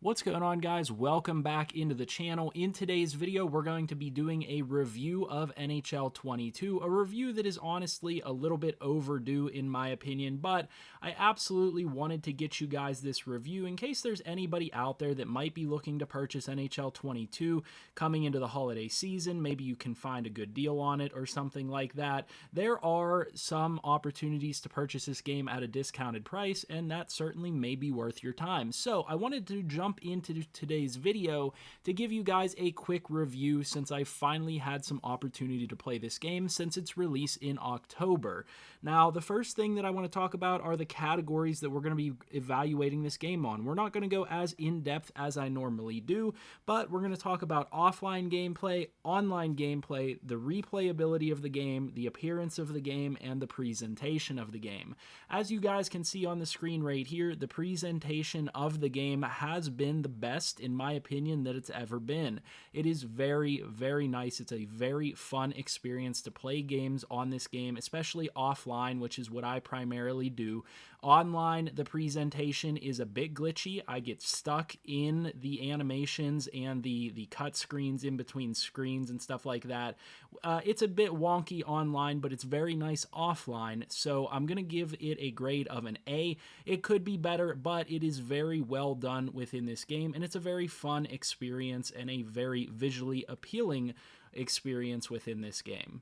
What's going on, guys? Welcome back into the channel. In today's video, we're going to be doing a review of NHL 22, a review that is honestly a little bit overdue in my opinion, but I absolutely wanted to get you guys this review in case there's anybody out there that might be looking to purchase NHL 22 coming into the holiday season. Maybe you can find a good deal on it or something like that. There are some opportunities to purchase this game at a discounted price, and that certainly may be worth your time. So I wanted to jump into today's video to give you guys a quick review since I finally had some opportunity to play this game since its release in October. Now, the first thing that I want to talk about are the categories that we're going to be evaluating this game on. We're not going to go as in-depth as I normally do, but we're going to talk about offline gameplay, online gameplay, the replayability of the game, the appearance of the game, and the presentation of the game. As you guys can see on the screen right here, the presentation of the game has been the best, in my opinion, that it's ever been. It is very, very nice. It's a very fun experience to play games on this game, especially offline, which is what I primarily do. Online, the presentation is a bit glitchy. I get stuck in the animations and the cut screens in between screens and stuff like that. It's a bit wonky online, but it's very nice offline, so I'm going to give it a grade of an A. It could be better, but it is very well done within this game, and it's a very fun experience and a very visually appealing experience within this game.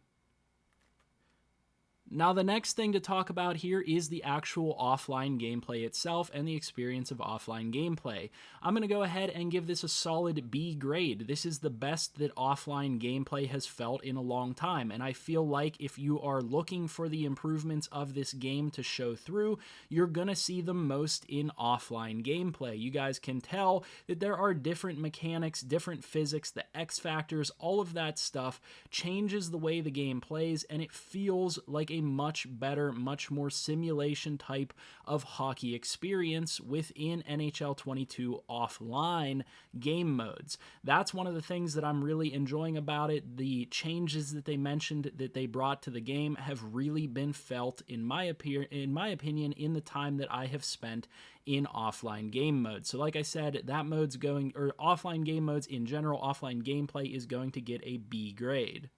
Now, the next thing to talk about here is the actual offline gameplay itself and the experience of offline gameplay. I'm going to go ahead and give this a solid B grade. This is the best that offline gameplay has felt in a long time, and I feel like if you are looking for the improvements of this game to show through, you're going to see them most in offline gameplay. You guys can tell that there are different mechanics, different physics, the X factors, all of that stuff changes the way the game plays, and it feels like a much better, much more simulation type of hockey experience within NHL 22 offline game modes. That's one of the things that I'm really enjoying about it. The changes that they mentioned that they brought to the game have really been felt, in my opinion, in the time that I have spent in offline game mode. So like I said, that mode's going, or offline game modes in general, offline gameplay is going to get a B grade.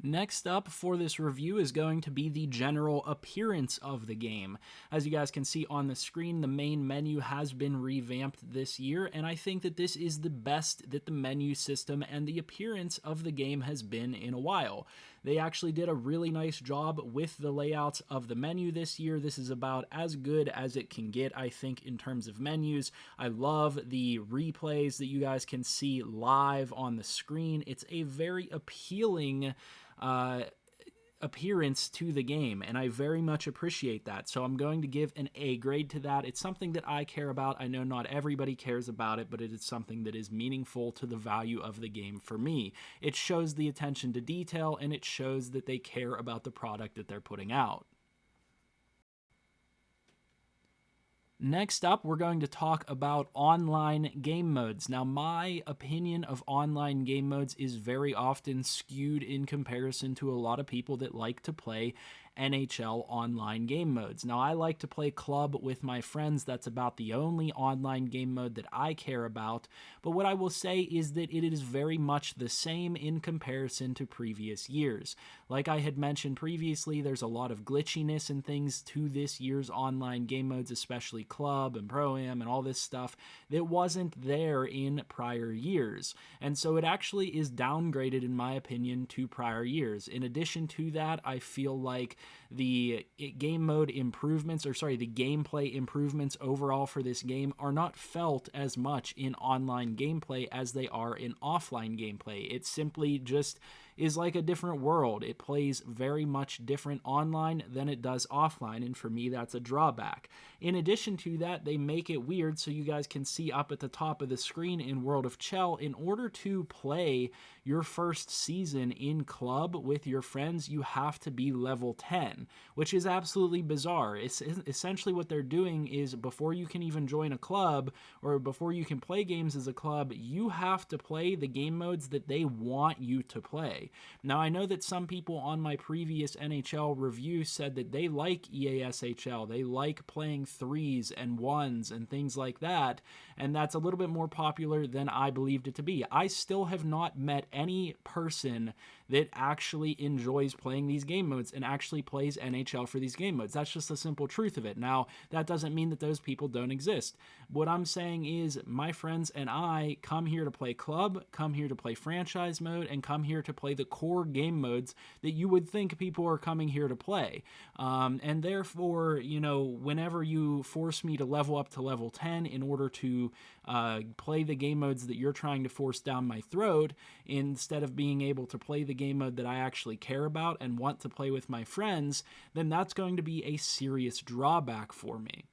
Next up for this review is going to be the general appearance of the game. As you guys can see on the screen, the main menu has been revamped this year, and I think that this is the best that the menu system and the appearance of the game has been in a while. They actually did a really nice job with the layouts of the menu this year. This is about as good as it can get, I think, in terms of menus. I love the replays that you guys can see live on the screen. It's a very appealing appearance to the game, and I very much appreciate that. So I'm going to give an A grade to that. It's something that I care about. I know not everybody cares about it, but it is something that is meaningful to the value of the game for me. It shows the attention to detail, and it shows that they care about the product that they're putting out. Next up, we're going to talk about online game modes. Now, my opinion of online game modes is very often skewed in comparison to a lot of people that like to play NHL online game modes. Now, I like to play club with my friends. That's about the only online game mode that I care about. But what I will say is that it is very much the same in comparison to previous years. Like I had mentioned previously, there's a lot of glitchiness and things to this year's online game modes, especially club and pro-am and all this stuff that wasn't there in prior years. And so it actually is downgraded, in my opinion, to prior years. In addition to that, I feel like the game mode improvements, or sorry, the gameplay improvements overall for this game are not felt as much in online gameplay as they are in offline gameplay. It simply just is like a different world. It plays very much different online than it does offline, and for me, that's a drawback. In addition to that, they make it weird, so you guys can see up at the top of the screen in World of Chell, in order to play your first season in club with your friends, you have to be level 10, which is absolutely bizarre. It's essentially what they're doing is, before you can even join a club, or before you can play games as a club, you have to play the game modes that they want you to play. gameplay. Now, I know that some people on my previous NHL review said that they like EASHL, they like playing 3s and 1s and things like that, and that's a little bit more popular than I believed it to be. I still have not met any person that actually enjoys playing these game modes and actually plays NHL for these game modes. That's just the simple truth of it. Now, that doesn't mean that those people don't exist. What I'm saying is my friends and I come here to play club, come here to play franchise mode, and come here to play the core game modes that you would think people are coming here to play. And therefore, you know, whenever you force me to level up to level 10 in order to play the game modes that you're trying to force down my throat, instead of being able to play the game mode that I actually care about and want to play with my friends, then that's going to be a serious drawback for me.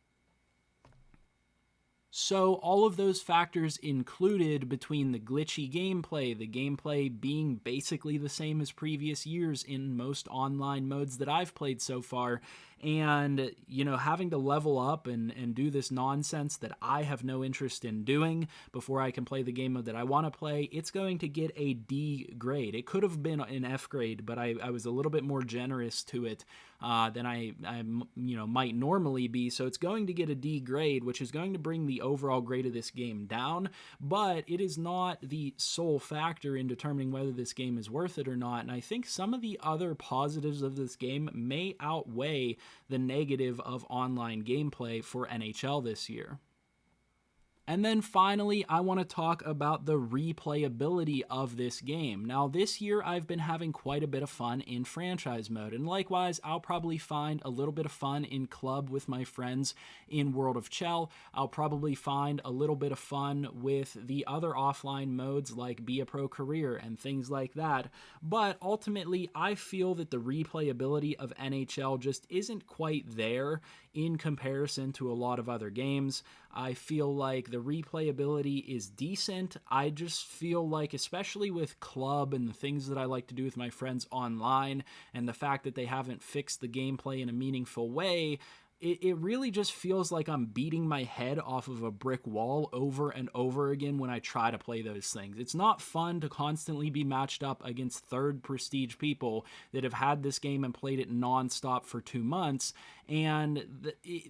So all of those factors included, between the glitchy gameplay, the gameplay being basically the same as previous years in most online modes that I've played so far, and, you know, having to level up and do this nonsense that I have no interest in doing before I can play the game mode that I want to play, it's going to get a D grade. It could have been an F grade, but I was a little bit more generous to it than I might normally be, so it's going to get a D grade, which is going to bring the overall grade of this game down, but it is not the sole factor in determining whether this game is worth it or not, and I think some of the other positives of this game may outweigh the negative of online gameplay for NHL this year. And then finally, I want to talk about the replayability of this game. Now, this year I've been having quite a bit of fun in franchise mode, and likewise, I'll probably find a little bit of fun in club with my friends in World of Chell. I'll probably find a little bit of fun with the other offline modes like Be a Pro Career and things like that. But ultimately, I feel that the replayability of NHL just isn't quite there in comparison to a lot of other games. I feel like the replayability is decent. I just feel like, especially with club and the things that I like to do with my friends online, and the fact that they haven't fixed the gameplay in a meaningful way, it really just feels like I'm beating my head off of a brick wall over and over again when I try to play those things. It's not fun to constantly be matched up against third prestige people that have had this game and played it nonstop for 2 months, and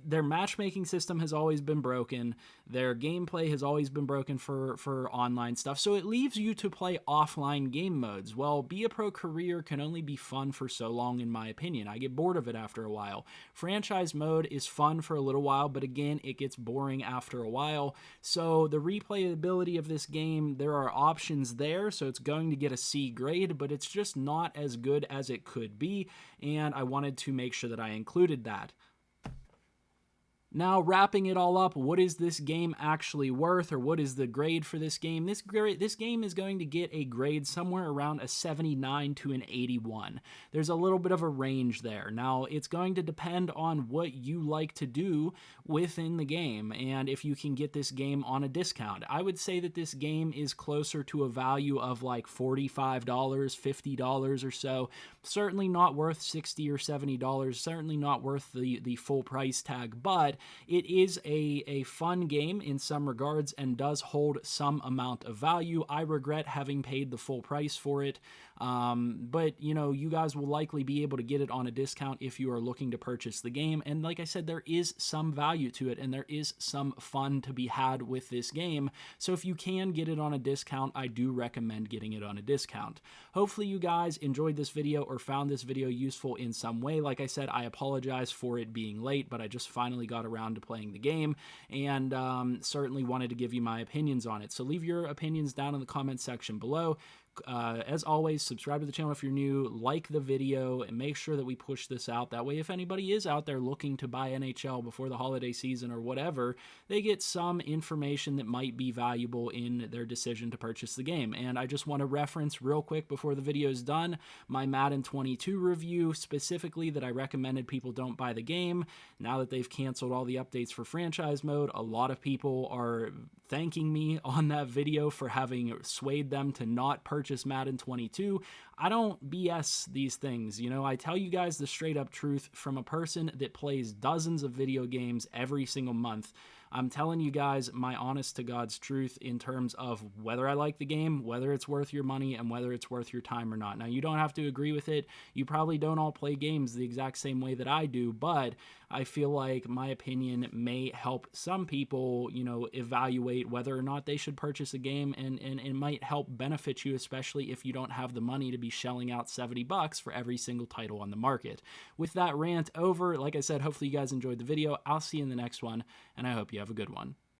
their matchmaking system has always been broken. Their gameplay has always been broken for online stuff, so it leaves you to play offline game modes. Well, Be a Pro Career can only be fun for so long, in my opinion. I get bored of it after a while. Franchise mode is fun for a little while, but again, it gets boring after a while. So the replayability of this game, there are options there, so it's going to get a C grade, but it's just not as good as it could be, and I wanted to make sure that I included that. Now, wrapping it all up, what is this game actually worth, or what is the grade for this game? This game is going to get a grade somewhere around a 79 to an 81. There's a little bit of a range there. Now, it's going to depend on what you like to do within the game, and if you can get this game on a discount. I would say that this game is closer to a value of like $45, $50 or so. Certainly not worth $60 or $70, certainly not worth the full price tag, but it is a fun game in some regards and does hold some amount of value. I regret having paid the full price for it, but you know, you guys will likely be able to get it on a discount if you are looking to purchase the game. And like I said, there is some value to it and there is some fun to be had with this game. So if you can get it on a discount, I do recommend getting it on a discount. Hopefully you guys enjoyed this video or found this video useful in some way. Like I said, I apologize for it being late, but I just finally got around to playing the game, and certainly wanted to give you my opinions on it. So leave your opinions down in the comment section below. As always, subscribe to the channel if you're new, like the video, and make sure that we push this out. That way, if anybody is out there looking to buy NHL before the holiday season or whatever, they get some information that might be valuable in their decision to purchase the game. And I just want to reference real quick before the video is done, my Madden 22 review, specifically that I recommended people don't buy the game. Now that they've canceled all the updates for franchise mode, a lot of people are thanking me on that video for having swayed them to not purchase Madden 22. I don't BS these things, you know, I tell you guys the straight up truth from a person that plays dozens of video games every single month. I'm telling you guys my honest to God's truth in terms of whether I like the game, whether it's worth your money, and whether it's worth your time or not. Now, you don't have to agree with it. You probably don't all play games the exact same way that I do, but I feel like my opinion may help some people, evaluate whether or not they should purchase a game, and it might help benefit you, especially if you don't have the money to be shelling out $70 for every single title on the market. With that rant over, like I said, hopefully you guys enjoyed the video. I'll see you in the next one, and I hope you have a good one.